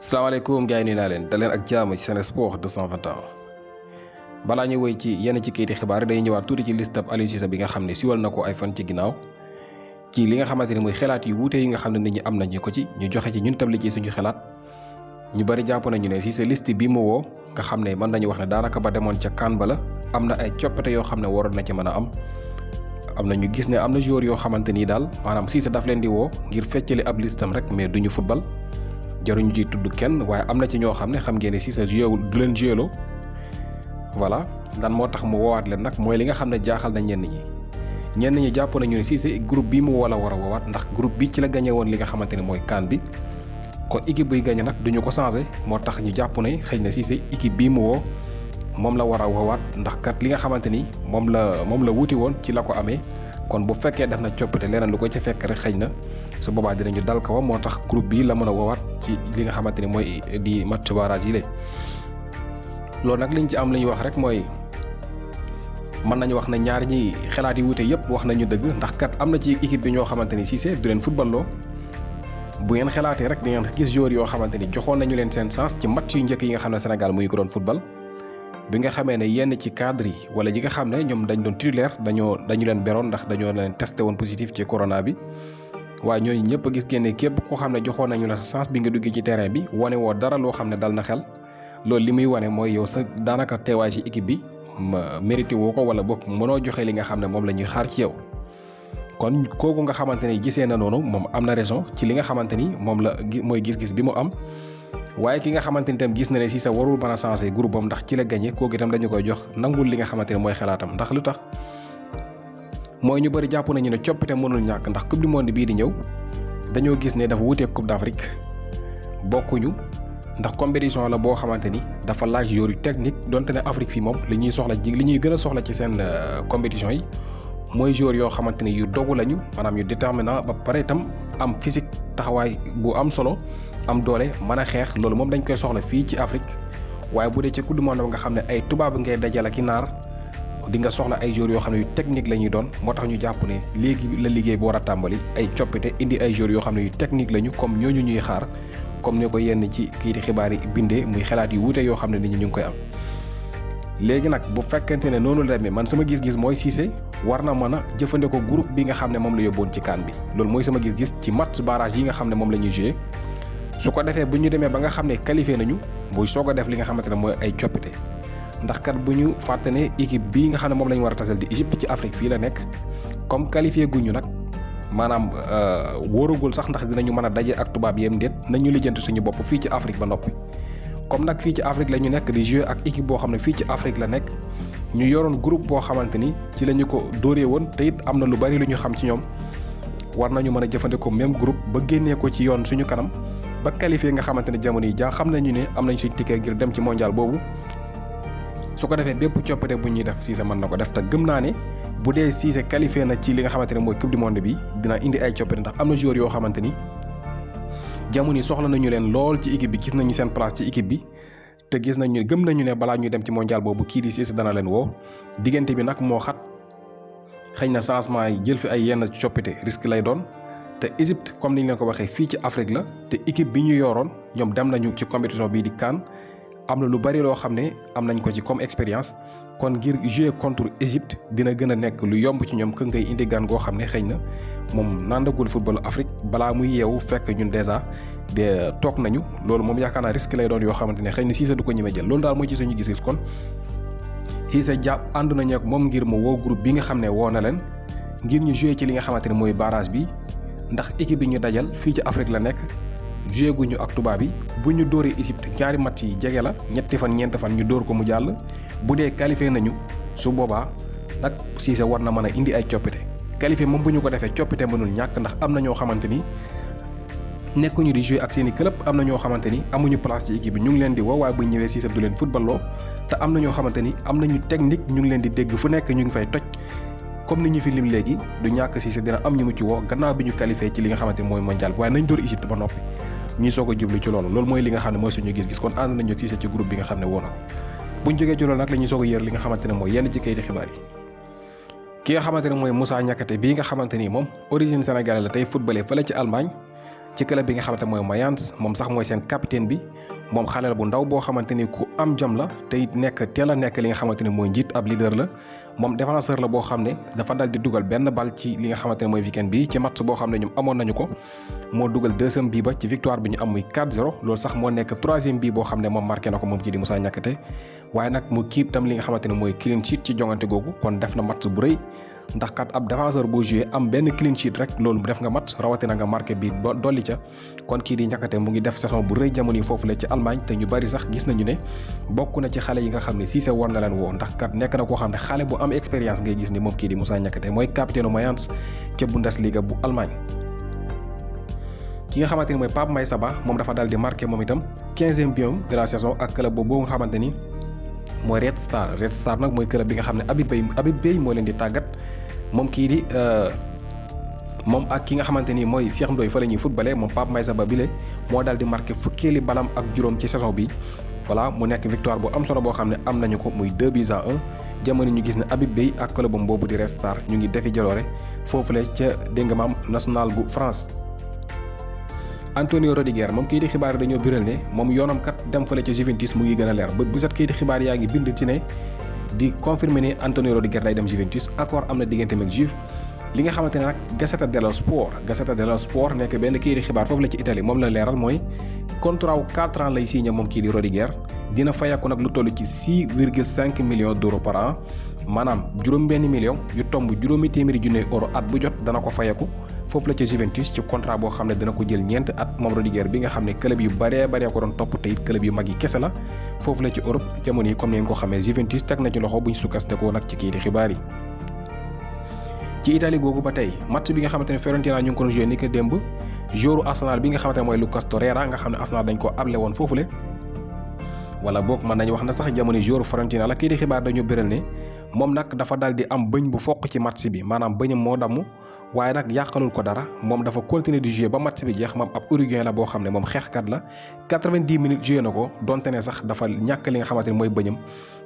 salaamaaleykum gars yi nuyu naa leen daleen ak jàmm ci Sen Sport 221 balaa ñu woy ci yenn ci kayiti xibaar yi day ñëwaat tuuti ci liste ab Aliou Cissé bi nga xam ne siwal na ko ay fan ci ginnaaw ci li nga xamante ne mooy xalaat yu wuute yi nga xam ne nit ñi am nañu ko ci ñu joxe ci ñun tabli ci suñu xalaat ñu bari jàpp nañu ne Cissé liste bi mu woo nga xam ne mën nañu wax ne daanaka ba demoon ca CAN ba la am na ay coppite yoo xam ne waroon na ci mën a am na ñu gis ne am na joueur yoo xamante ni daal maanaam Cissé daf leen di woo ngir feccali ab listam rek mais duñu football jaruñu ciy tudd kenn waaye am na ci ñoo xam ne xam ngeen ne Cissé joué du leen jouéloo voilà lan moo tax mu woowaat leen nag mooy li nga xam ne jaaxal na ñenn ñi jàpp nañu ne Cissé groupe bi mu war a woowaat ndax groupe bi ci la gagné woon li nga xamante ne mooy CAN bi kon équipe buy gagné nag duñu ko changé moo tax ñu jàpp ne xëy na Cissé équipe bii mu woo moom la war a woowaat ndax kat li nga xamante ni moom la wuti woon ci la ko amee kon bu fekkee def na coppite leneen lu ko ci fekk rek xëy na su boobaa dinañu dal kawam moo tax groupe bi la mën a woowaat ci li nga xamante ni mooy di match barrage yi lay loolu nag liñ ci am li ñuy wax rek mooy mën nañu wax ne ñaar ñi xalaat yi wute yëpp wax nañu dëgg ndax kat am na ci équipe bi ñoo xamante ni Cissé du leen football loo bu ngeen xalaatee rek di ngeen gis joueurs yoo xamante ni joxoon nañu leen seen chance ci match yu njëkk yi nga xam ne Sénégal muy ko doon football bi nga xamee ne yenn ci cadre yi wala ñi nga xam ne ñoom dañ doon titulaire dañu leen beroon ndax dañoo leen testé woon positif ci corona bi waaye ñooñu ñëpp gis ngeen ne képp koo xam ne joxoon nañu la chance bi nga duggee ci terrain bi wane woo dara loo xam ne dal na xel loolu li muy wane mooy yow sa daanaka teewaay ci équipe bi mérité woo ko wala boog mënoo joxe li nga xam ne moom la ñuy xaar ci yow kon kooku nga xamante ni gisee na noonu moom am na raison ci li nga xamante ni moom la mooy gis-gis bi mu am waaye ki nga xamante ni tam gis na ne Cissé warul mën a changé groupe am ndax ci la gagné kooku itam dañu koy jox nangul li nga xamante ne mooy xalaatam ndax lu tax mooy ñu bëri jàpp nañu ne coppite mënul ñàkk ndax coupe du monde bii di ñëw dañoo gis ne dafa wuteeg coupe d'Afrique bokkuñu ndax compétition la boo xamante ni dafa laaj joueur yu technique donte ne Afrique fii moom li ñuy gën a soxla ci seen compétition yi mooy joueur yoo xamante ni yu dogu lañu maanaam yu déterminant ba pare itam am physique taxawaay bu am solo am doole mën a xeex loolu moom dañ koy soxla fii ci Afrique waaye bu dee ci coupe du monde nga xam ne ay tubaab ngay dajal ak i naar di nga soxla ay joueurs yoo xam ne yu technique la ñuy doon moo tax ñu jàpp ne léegi la liggéey bu war a tàmbali ay coppite indi ay joueurs yoo xam ne yu technique lañu comme ñooñu ñuy xaar comme ni ko yenn ci kii di xibaar yi bindee muy xalaat yu wuute yoo xam ne nit ñi ñu ngi koy am. léegi nag bu fekkente ne noonu la demee man sama gis-gis mooy Cissé war na mën a jëfandikoo groupe bi nga xam ne moom la yóbboon ci CAN bi loolu mooy sama gis-gis ci match barrage yi nga xam ne moom la ñuy joué su ko defee bu ñu demee ba nga xam ne qualifié nañu muy soog a def li nga xamante ne mooy ay coppite ndax kat bu ñu fàtte ne équipe bii nga xam ne moom la ñu war a tasal di Égypte ci Afrique fii la nekk comme qualifié guñu nag maanaam wóoragul sax ndax dinañu mën a daje ak tubaab yem déet nañu lijjanti suñu bopp fii ci Afrique ba noppi comme nag fii ci Afrique la ñu nekk di jouer ak équipe boo xam ne fii ci Afrique la nekk ñu yoroon groupe boo xamante ni ci la ñu ko dóoree woon te it am na lu bari lu ñu xam ci ñoom war nañu mën a jëfandikoo même groupe ba génnee ko ci yoon suñu kanam ba qualifié nga xamante ne jamono yi xam nañu ne am nañ suñu ticket ngir dem ci mondial boobu su ko defee bépp coppite bu ñuy def Cissé mën na ko def te gëm naa ne bu dee Cissé qualifié na ci li nga xamante ne mooy coupe du monde bi dina indi ay coppite ndax am na joueurs yoo xamante ni jamono yi soxla nañu leen lool ci équipe bi gis nañu seen place ci équipe bi te gis nañu gëm nañu ne balaa ñuy dem ci mondial boobu kii di Cissé dana leen woo diggante bi nag moo xat xëy na changement yi jël fi ay yenn coppite risque lay doon te Égypte comme ni ñu leen ko waxee fii ci Afrique la te équipe bi ñu yoroon ñoom dem nañu ci compétition bii di CAN am na lu bari loo xam ne am nañ ko ci comme expérience kon ngir jouer contre Égypte dina gën a nekk lu yomb ci ñoom que ngay indi gan goo xam ne xëy na moom nandagul football Afrique balaa muy yeewu fekk ñun dèjà de toog nañu loolu moom yaakaar naa risque lay doon yoo xamante ne xëy na Cissé du ko ñeme jël loolu daal mooy ci suñu gis-gis kon Cissé jàpp ànd nañu ak moom ngir mu woo groupe bi nga xam ne woo na leen ngir ñu jouer ci li nga xamante ne mooy barrage bi ndax équipe bi ñu dajal fii ci Afrique la nekk joué guñu ak tubaab yi bu ñu dóoree Égypte ñaari match yi jege la ñetti fan ñeenti fan ñu dóor ko mu jàll bu dee qualifié nañu su boobaa nag Cissé war na mën a indi ay coppite qualifié moom bu ñu ko defee coppite mënul ñàkk ndax am na ñoo xamante ni nekkuñu di joué ak seen i club am na ñoo xamante ni amuñu place ci équipe bi ñu ngi leen di woo waaye bu ñëwee Cissé du leen football loo te am na ñoo xamante ni am nañu technique ñu ngi leen di dégg fu nekk ñu ngi fay toj comme ni ñu fi lim léegi du ñàkk Cissé dina am ñu mu ci woo gannaaw bi ñu qualifié ci li nga xamante ni mooy mondial bi waaye nañ dóor Égypte ba noppi ñuy soog a jublu ci loolu mooy li nga xam ne mooy suñu gis-gis kon ànd nañu ak Cissé ci groupe bi nga xam ne woo na ko buñ jógee ci loolu nag la ñuy soog a yër li nga xamante ne mooy yenn ci kayiti xibaar yi ki nga xamante ne mooy Moussa Niakhaté bii nga xamante ni moom origine sénégalaise la tey footballé fële ci Allemagne ci club bi nga xamante mooy Mayence moom sax mooy seen capitaine bi moom xale la bu ndaw boo xamante ni ku am jom la te it teel a nekk li nga xamante ni mooy njiit ab leader la moom défenseur la boo xam ne dafa dal di dugal benn bal ci li nga xamante ne mooy weekend bi ci match boo xam ne ñoom amoon nañu ko moo dugal deuxième bii ba ci victoire bi ñu am muy 4-0 loolu sax moo nekk troisième bii boo xam ne moom marqué na ko moom kii di Moussa Niakhaté waaye nag mu kiib tam li nga xamante ne mooy clean sheet ci jongante googu kon def na match bu rëy ndax kat ab défenseur boo joué am benn clean sheet rek loolu def nga match rawatina nga marqué bi dolli ca kon kii di Niakhaté mu ngi def saison bu rëy jamono yi foofu la ci Allemagne te ñu bari sax gis nañu ne bokk na ci xale yi nga xam ne Cissé war na leen woo ndax kat nekk na koo xam ne xale bu am expérience ngay gis ni moom kii di Moussa Niakhaté mooy capitaine Mayence ca Bundesliga bu Allemagne. ki nga xamante ni mooy Pape Maïssa Ba moom dafa daal di marqué moom itam 15e biom de la saison ak club boobu nga xamante ni mooy Red Star nag mooy club bi nga xam ne Habib Beye moo leen di tàggat moom kii di moom ak ki nga xamante ni mooy Cheikh Ndoye fa la ñuy footballé moom Pape Maïssa Ba bile moo daal di marqué fukkeeli balam ak juróom ci saison bi voilà mu nekk victoire bu am solo boo xam ne am nañu ko muy 2-1 jamono ñu gis ne Habib Beye ak clubam boobu di Red Star ñu ngi defi jaloore foofule ca dégg nga maam national bu France. Antonio Rudiger moom kii di xibaar dañoo biral ne moom yoonam kat dem fële ca Juventus mu ngi gën a leer bu set kii di xibaar yaa ngi bind ci ne di confirmer ne Antonio Rudiger day dem Juventus accord am na diggante ak Juve li nga xamante ne nag Gazzetta dello Sport nekk benn kii di xibaar foofu la ci Italie moom la leeral mooy contrat wu 4 ans lay signé moom kii di Rudiger dina fayeeku nag lu toll ci 6,5 millions d'euros par an maanaam juróom-benn million yu tomb juróomi téeméeri junne euro at bu jot dana ko fayeeku foofu la ca Juventus ci contrat boo xam ne dana ko jël ñeent at moom Rudiger bi nga xam ne club yu baree ko doon topp te it club yu mag yi kese la foofu la ci Europe jamono yi comme ni ngeen ko xamee Juventus teg na ci loxo buñ sukkandikoo nag ci kii di xibaar yi. ci Italie googu ba tey match bi nga xamante ne Fiorentina ñu ngi ko joué ni ko démb joueur Arsenal bi nga xamante ne mooy Lucas Torreira nga xam ne Arsenal dañ ko able woon foofule wala boog mën nañu wax na sax jamono joueur Fiorentina la kii di xibaar dañoo bëral ne moom nag dafa dal di am bëñ bu foq ci match bi maanaam bëñam moo damm waaye nag yàqalul ko dara moom dafa continuer di jouer ba match bi jeex moom ab uruguayen la boo xam ne moom xeexkat la 90 minutes joué na ko donte ne sax dafa ñàkk li nga xamante ne mooy bëñam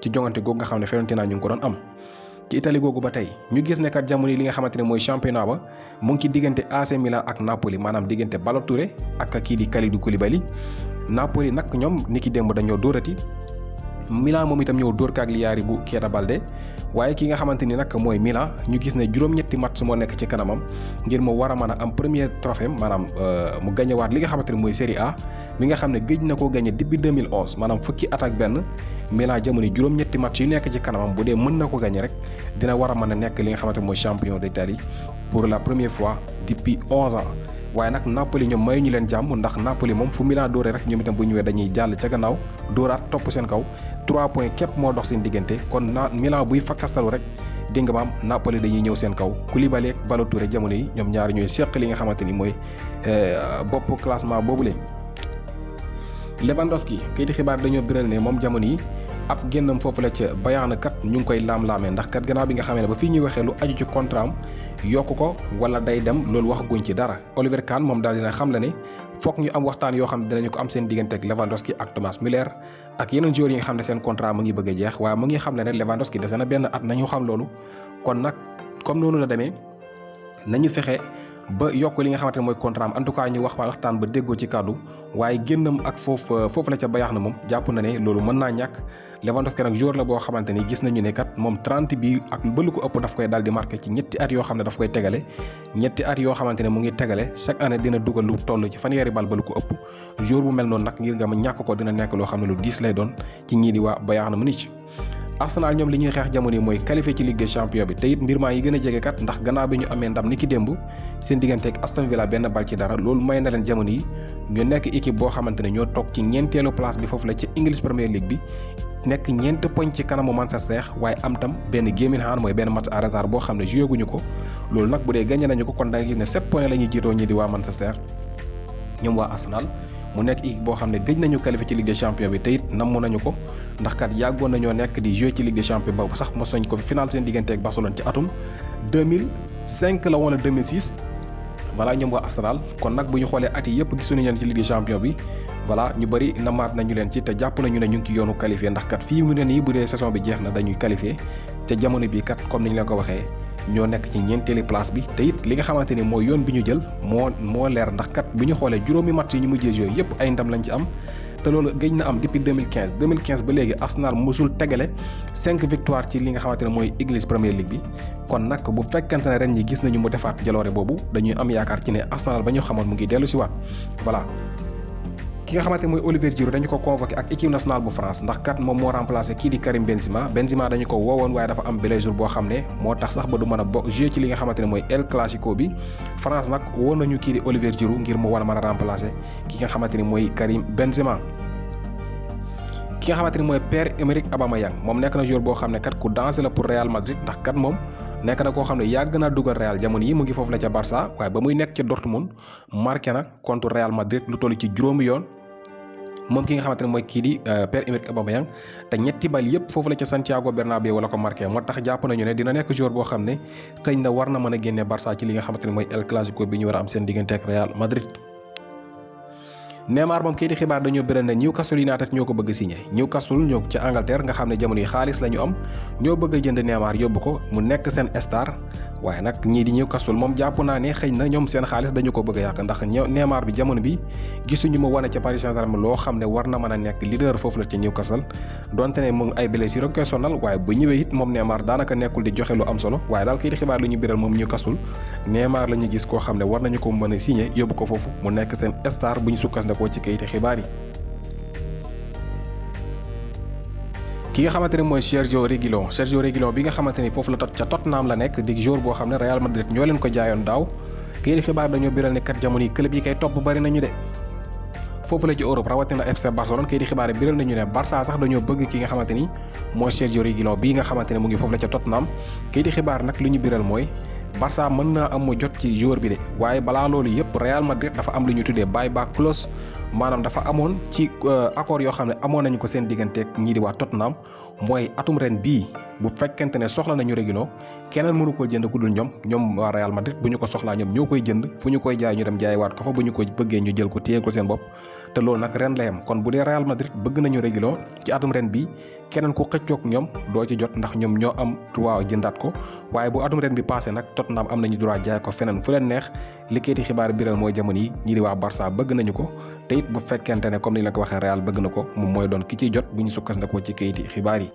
ci jongante googu nga xam ne Fiorentina ñu ngi ko doon am. ci Italie googu ba tey ñu gis ne kat jamono yi li nga xamante ne mooy championnat ba mu ngi ci diggante AC Milan ak Napoli maanaam diggante Ballo Touré ak kii di Kalidou Koulibaly Napoli nag ñoom ni ki démb dañoo dóorati Milan moom itam ñëw dóor Cagliari bu Keita Balde waaye ki nga xamante ni nag mooy Milan ñu gis ne juróom-ñetti match moo nekk ci kanamam ngir mu war a mën a am premier trophée maanaam mu gañewaat li nga xamante ne mooy Serie A mi nga xam ne gëj na koo gañe depuis 2011 maanaam fukki at ak benn Milan jamono juróom-ñetti match yu nekk ci kanamam bu dee mën na ko gañe rek dina war a mën a nekk li nga xamante ne mooy champion d'Italie pour la première fois depuis 11 ans. waaye nag Napoli ñoom mayu ñu leen jàmm ndax Napoli moom fu Milan dóoree rek ñoom itam bu ñëwee dañuy jàll ca gannaaw dóoraat topp seen kaw 3 points képp moo dox seen diggante kon Milan buy fakkastalu rek dégg nga maam Napoli dañuy ñëw seen kaw Koulibaly ak Ballo Touré jamono yi ñoom ñaari ñooy seq li nga xamante ni mooy bopp classement boobu lañ. Lewandowski kayiti xibaar dañoo biral ne moom jamono yi ab génnam foofu la ca Bayern kat ñu ngi koy laam-laamee ndax kat gannaaw bi nga xamee ne ba fii ñuy waxee lu aju ci contrat am yokk ko wala day dem loolu waxaguñ ci dara Oliver Kahn moom daal dina xam la ne foog ñu am waxtaan yoo xam ne dinañu ko am seen diggante ak Lewandowski ak Thomas Müller ak yeneen joueurs yi nga xam ne seen contrat mu ngi bëgg a jeex waaye mu ngi xam le ne Lewandowski dese na benn at nañu xam loolu kon nag comme noonu la demee nañu fexe ba yokk li nga xamante ne mooy contrat am en tout cas ñu waxtaan ba déggoo ci kàddu waaye génnam ak foofu la ca Bayern na moom jàpp na ne loolu mën naa ñàkk Lewandowski nag joueur la boo xamante ni gis nañu ne kat moom 30 bi ak ba lu ko ëpp daf koy daal di marqué ci ñetti at yoo xam ne daf koy tegale ñetti at yoo xamante ne mu ngi tegale chaque année dina dugal lu toll ci fanweeri bal ba lu ko ëpp joueur bu mel noonu nag ngir nga ma ñàkk ko dina nekk loo xam ne lu diis lay doon ci ñii di waa Bayern Munich. Arsenal ñoom li ñuy xeex jamono yi mooy qualifié ci Ligue des Champions bi te it mbir maa yi gën a jege kat ndax gannaaw bi ñu amee ndam ni ki démb seen diggante ak Aston Villa benn bal ci dara loolu may na leen jamono yi ñu nekk équipe boo xamante ne ñoo toog ci ñeenteelu place bi foofu la ci English Premier League bi nekk ñeent poñ ci kanamu Manchester waaye am tam benn game in hand mooy benn match en retard boo xam ne joué guñu ko loolu nag bu dee gagné nañu ko kon da nga gis ne 7 points la ñuy jiitoo ñi di waa Manchester ñoom waa Arsenal mu nekk équipe boo xam ne gëj nañu qualifié ci Ligue des Champions bi te it namm nañu ko ndax kat yàggoon nañoo nekk di jouer ci Ligue des Champions boobu sax mos nañ ko final seen diggante ak Barcelone ci atum 2005 la wala 2006 voilà ñoom waa Arsenal kon nag bu ñu xoolee at yi yëpp gisuñu leen ci Ligue des Champions bi voilà ñu bëri namaat nañu leen ci te jàpp nañu ne ñu ngi ci yoonu qualifié ndax kat fii mu ne nii bu dee saison bi jeex na dañuy qualifié te jamono bii kat comme ni ñu leen ko waxee ñoo nekk ci ñeenteeli place bi te it li nga xamante ni mooy yoon bi ñu jël moo leer ndax kat bi ñu xoolee juróomi match yi ñu mujjee yooyu yëpp ay ndam lañ ci am te loolu gëj na am depuis 2015 ba léegi Arsenal mosul tegale 5 victoire ci li nga xamante ne mooy English Premier League bi kon nag bu fekkante ne ren ñi gis nañu mu defaat jaloore boobu dañuy am yaakaar ci ne Arsenal ba ñu xamoon mu ngi dellu si waat voilà. ki nga xamante mooy Olivier Giroud dañu ko convoqué ak équipe nationale bu France ndax kat moom moo remplacé kii di Karim Benzema dañu ko woowoon waaye dafa am blessure boo xam ne moo tax sax ba du mën a jouer ci li nga xamante ne mooy El Clasico bi France nag woon nañu kii di Olivier Giroud ngir mu war a mën a remplacé ki nga xamante ni mooy Karim Benzema. ki nga xamante ni mooy Pierre-Emerick Aubameyang moom nekk na joueur boo xam ne kat ku dansé la pour Real Madrid ndax kat moom nekk na koo xam ne yàgg naa dugal Real jamono yi mu ngi foofu la ca Barça waaye ba muy nekk ca Dortmund marqué na contre Real Madrid lu toll ci juróomi yoon. moom ki nga xamante ne mooy kii di Pierre-Emerick Aubameyang te ñetti bal yëpp foofu la ca Santiago Bernabéu wala ko marqué moo tax jàpp nañu ne dina nekk joueur boo xam ne xëy na war na mën a génne Barça ci li nga xamante ne mooy El Clasico bi ñu war a am seen diggante ak Real Madrid. Neymar moom kii di xibaar dañoo bëral ne Newcastle United ñoo ko bëgg a signé Newcastle ñoo ca Angleterre nga xam ne jamono yi xaalis la ñu am ñoo bëgg a jënd Neymar yóbbu ko mu nekk seen star waaye nag ñii di Newcastle moom jàpp naa ne xëy na ñoom seen xaalis dañu ko bëgg a yàq ndax Neymar bi jamono bi gisuñu mu wane ca Paris Saint-Germain loo xam ne war na mën a nekk leader foofu la ca Newcastle donte ne mu ngi ay blessure rek koy sonal waaye bu ñëwee it moom Neymar daanaka nekkul di joxe lu am solo waaye daal kii di xibaar lu ñu biral moom Newcastle Neymar la ñu gis koo xam ne war nañu ko mën a signé yóbbu ko foofu mu nekk seen star bu ñu sukkandikoo ci kayiti xibaar yi. ki nga xamante ne mooy Sergio Reguilón bi nga xamante ni foofu la ca Tottenham la nekk di joueur boo xam ne Real Madrid ñoo leen ko jaayoon daaw kii di xibaar dañoo biral ne kat jamono yi club yi kay topp bari nañu de foofu la ci Europe rawatina FC Barcelone kii di xibaar biral nañu ne Barça sax dañoo bëgg ki nga xamante ni mooy Sergio Reguilón bii nga xamante ne mu ngi foofu la ca Tottenham kii di xibaar nag lu ñu biral mooy Barça mën naa am mu jot ci joueur bi de waaye balaa loolu yëpp Real Madrid dafa am lu ñu tuddee buyback clause maanaam dafa amoon ci accord yoo xam ne amoon nañu ko seen digganteeg ñii di waa Tottenham mooy atum ren bii bu fekkente ne soxla nañu Reguilón keneen mënu ko jënd ku dul ñoom waa Real Madrid bu ñu ko soxlaa ñoom ñoo koy jënd fu ñu koy jaay ñu dem jaayiwaat ko fa bu ñu ko bëggee ñu jël ko téye ko seen bopp te loolu nag ren la yem kon bu dee Real Madrid bëgg nañu Reguilón ci atum ren bii keneen ku xëccoog ñoom doo ci jot ndax ñoom ñoo am droit jëndaat ko waaye bu atum ren bi passé nag Tottenham am nañu droit jaay ko feneen fu leen neex li kayiti xibaar biral mooy jamono yi ñi di waa Barça bëgg nañu ko te it bu fekkente ne comme ni la ko waxee Real bëgg na ko moom mooy doon ki ciy jot bu ñu sukkandikoo ci kayiti xibaar yi.